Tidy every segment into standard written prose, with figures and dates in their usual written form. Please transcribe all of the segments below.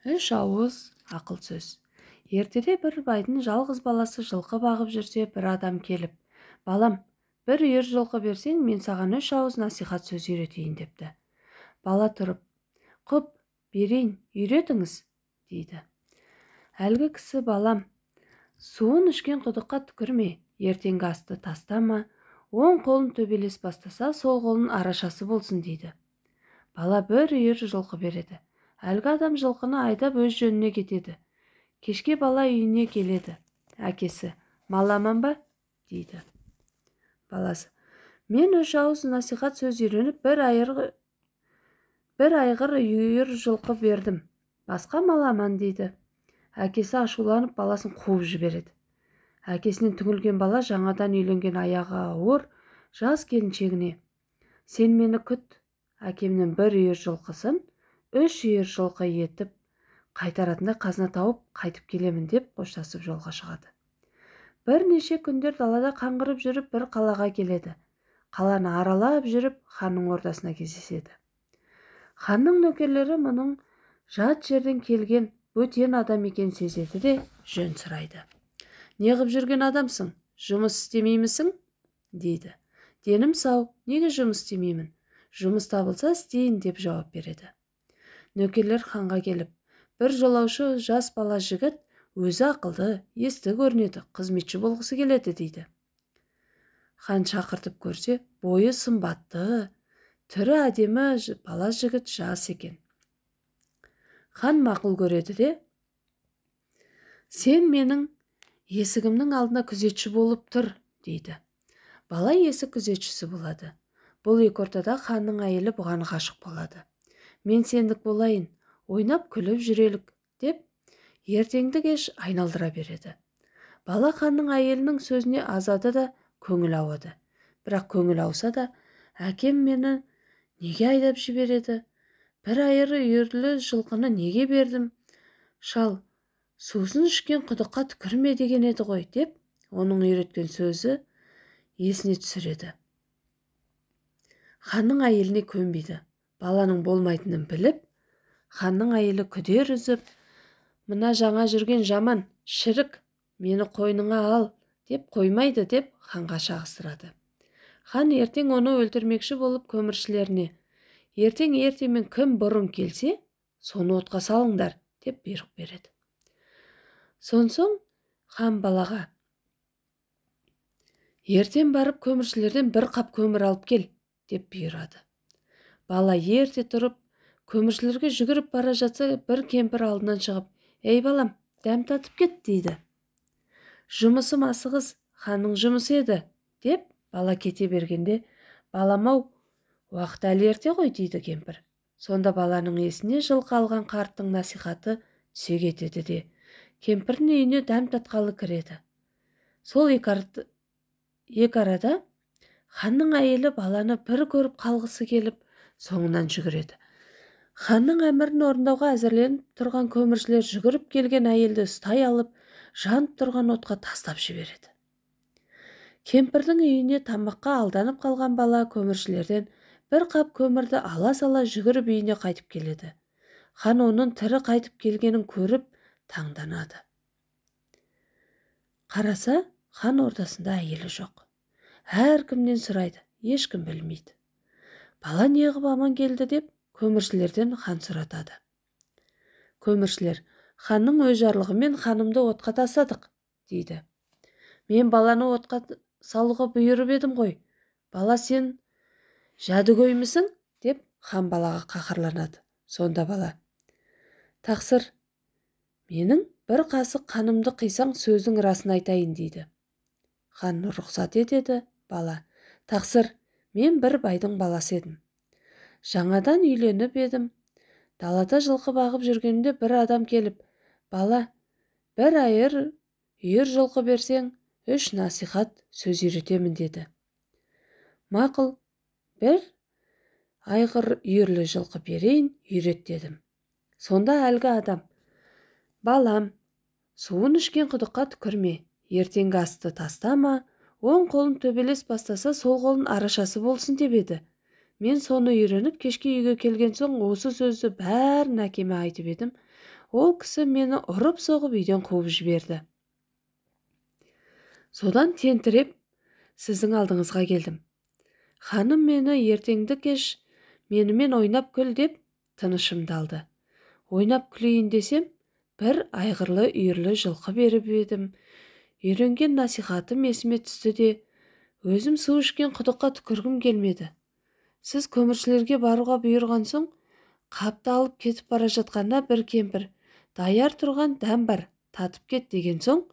Үш ауыз ақыл сөз. Ертеде бір байдың жалғыз баласы жылқы бағып жүрсе, бір адам келіп, «Балам, бір үйір жылқы берсең, мен саған 3 ауыз насихат сөз үйретейін» депті. Бала тұрып, «Құп, берейін, үйретіңіз» дейді. Әлгі кісі, «Балам, суын ішкен құдыққа түкірме, ертеңгі асты тастама, оң қолын төбелес бастаса, сол қолын арашасы болсын» дейді. Бала бір үйір жылқы береді. Әлгі адам жылқыны айдап өз жөніне кетеді. Кешке бала үйіне келеді. Әкесі, «Мал аман ба?» дейді. Баласы, «Мен 3 ауыз насихат сөз үйреніп, бір айғыр үйір жылқы бердім. Басқа мал аман» дейді. Әкесі ашуланып баласын қуып жібереді. Әкесінен түңілген бала жаңадан үйленген аяғы ауыр жас келіншегіне, «Сен мені күт, әкемнің бір үйір жылқысын 3 үйір жылқы етіп қайтаратындай қазына тауып қайтып келемін» деп қоштасып жолға шығады. Бірнеше күндер далада қаңғырып жүріп бір қалаға келеді. Қаланы аралап жүріп ханның ордасына кездеседі. Ханның нөкерлері мұның жат жерден келген бөтен адам екенін сезеді де жөн сұрайды. «Неғып жүрген адамсың? Жұмыс істемеймісің?» дейді. «Денім сау, неге жұмыс істемеймін? Жұмыс табылса істейін» деп жауап береді. Нөкерлер ханға келіп, «Бір жолаушы жас бала жігіт, өзі ақылды, есті көрінеді, қызметші болғысы келеді» дейді. Хан шақыртып көрсе, бойы сымбатты, түрі әдемі бала жігіт жас екен. Хан мақұл көреді де, «Сен менің есігімнің алдына күзетші болып тұр» дейді. Бала есік күзетшісі болады. Бұл екі ортада ханның әйелі бұған ғашық болады. «Мен сендік болайын, ойнап күліп жүрелік» деп ертеңді кеш айналдыра береді. Бала ханның әйелінің сөзіне азады да көңіл ауады. Бірақ көңіл ауса да, «Әкем мені неге айдап жібереді? Бір айыр үйірлі жылқыны неге бердім? Шал, сусын ішкен құдыққа түкірме деген еді ғой» деп оның үйреткен сөзі есіне түсіреді. Ханның әйеліне көнбейді. Баланың болмайтынын біліп, ханның әйелі күдер үзіп, «Мына жаңа жүрген жаман, шірік, мені қойныңа ал» деп қоймайды деп ханға шағыстырады. Хан ертең оны өлтірмекші болып көміршілеріне, «Ертең ертемен кім бұрын келсе, соны отқа салыңдар» деп бұйрық береді. Сонсоң хан балаға, «Ертең барып көміршілерден бір қап көмір алып кел» деп бұйырады. Бала ерте тұрып, көміршілерге жүгіріп бара жатса, бір кемпір алдынан шығып, «Ей балам, дәм татып кет» дейді. «Жұмысым асығыс, ханның жұмысы еді» деп бала кете бергенде, «Балам-ау, уақыт әлі ерте ғой» дейді кемпір. Сонда баланың есіне жылқы алған қарттың насихаты түсе кетеді де, кемпірдің үйіне дәм татқалы кіреді. Сол екі арада ханның әйелі баланы бір көріп қалғысы келіп, соңынан жүгіреді. Ханның әмірін орындауға әзірленіп тұрған көміршілер жүгіріп келген әйелді ұстай алып, жанып тұрған отқа тастап жібереді. Кемпірдің үйіне тамаққа алданып қалған бала көміршілерден бір қап көмірді ала сала жүгіріп үйіне қайтып келеді. Хан оның тірі қайтып келгенін көріп таңданады. Қараса, хан ордасында әйелі жоқ. Әркімнен сұрайды, ешкім білмейді. Бала неғып аман келді деп көміршілерден хан сұратады. Көміршілер, «Ханның өз жарлығымен ханымды отқа тастадық» дейді. «Мен баланы отқа салуға бұйырып едім ғой. Бала, сен жәдігөймісің?» деп хан балаға қаһарланады. Сонда бала, «Тақсыр, менің бір қасық қанымды қисаң сөздің расын айтайын» дейді. Хан рұқсат етеді. Бала, «Тақсыр, мен бір байдың баласы едім. Жаңадан үйленіп едім. Далада жылқы бағып жүргенімде бір адам келіп, «Бала, бір айыр үйір жылқы берсең, 3 насихат сөз үйретемін» деді. «Мақұл, бір айғыр үйірлі жылқы берейін, үйрет» дедім. Сонда әлгі адам, «Балам, суын ішкен құдыққа түкірме, ертеңгі асты тастама, оң қолын төбелес бастаса, сол қолын арашасы болсын» деп еді. Мен соны үйреніп, кешке үйге келген соң осы сөзді бәрін әкеме айтып едім. Ол кісі мені ұрып соғып үйден қуып жіберді. Содан тентіреп сіздің алдыңызға келдім. Ханым мені ертеңді кеш менімен ойнап күл деп тынышымды алды. Ойнап күлейін десем, бір айғырлы үйірлі жылқы беріп едім. Үйренген насихатым есіме түсті де, өзім су ішкен құдыққа түкіргім келмеді. Сіз көміршілерге баруға бұйырған соң, қапты алып кетіп бара жатқанда бір кемпір, даяр тұрған дәм бар, татып кет деген соң,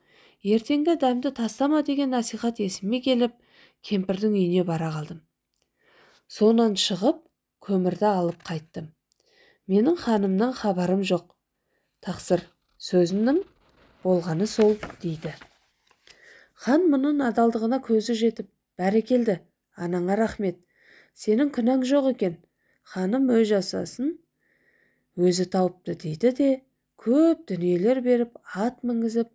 ертеңгі дәмді тастама деген насихат есіме келіп, кемпірдің үйіне бара қалдым. Сонан шығып, көмірді алып қайттым. Менің ханымнан хабарым жоқ. Тақсыр, сөзімнің болғаны сол дейді. Хан мұның адалдығына көзі жетіп, бәрекелді, анаңа рахмет. Сенің күнәң жоқ екен. Ханым өз жасасын, өзі тауыпты дейді де, көп дүниелер беріп, ат мінгізіп,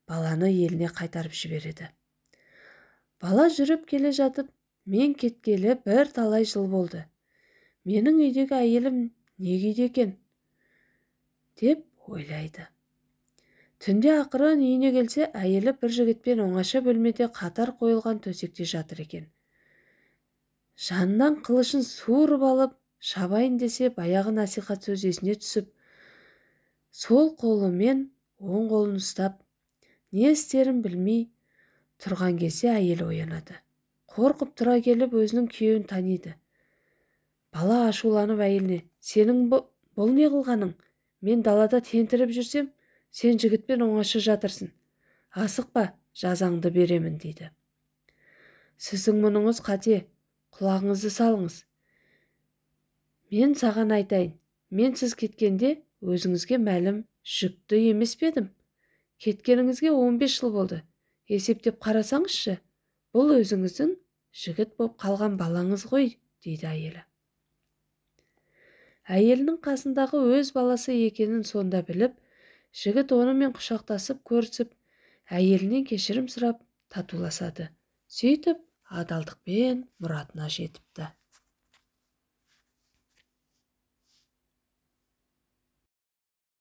баланы еліне қайтарып жібереді. Бала жүріп келе жатып, мен кеткелі бір талай жыл болды. Менің үйдегі әйелім не күйде екен? Деп ойлайды. Түнде ақыры үйіне келсе, әйелі бір жігітпен оңаша бөлмеде қатар қойылған төсекте жатыр екен. Жанынан қылышын суырып алып, шабайын десе, баяғы насихат сөз есіне түсіп, сол қолымен оң қолын ұстап, не істерін білмей тұрған кезде әйелі оянады. Қорқып тұра келіп өзінің күйеуін таниды. Бала ашуланып әйеліне, сенің бұл не қылғаның? Мен далада тентіріп жүрсем, сен жігітпен оңаша жатырсың. Асықпа, жазаңды беремін дейді. Сіздің мұныңыз қате, құлағыңызды салыңыз. Мен саған айтайын, мен сіз кеткенде өзіңізге мәлім жүкті емес пе едім? Кеткеніңізге 15 жыл болды. Есептеп қарасаңызшы, бұл өзіңіздің жігіт боп қалған балаңыз ғой, дейді әйелі. Әйелінің қасындағы өз баласы екенін сонда біліп, жігіт онымен құшақтасып көрісіп, әйелінен кешірім сұрап татуласады. Сөйтіп, адалдықпен мұратына жетіпті.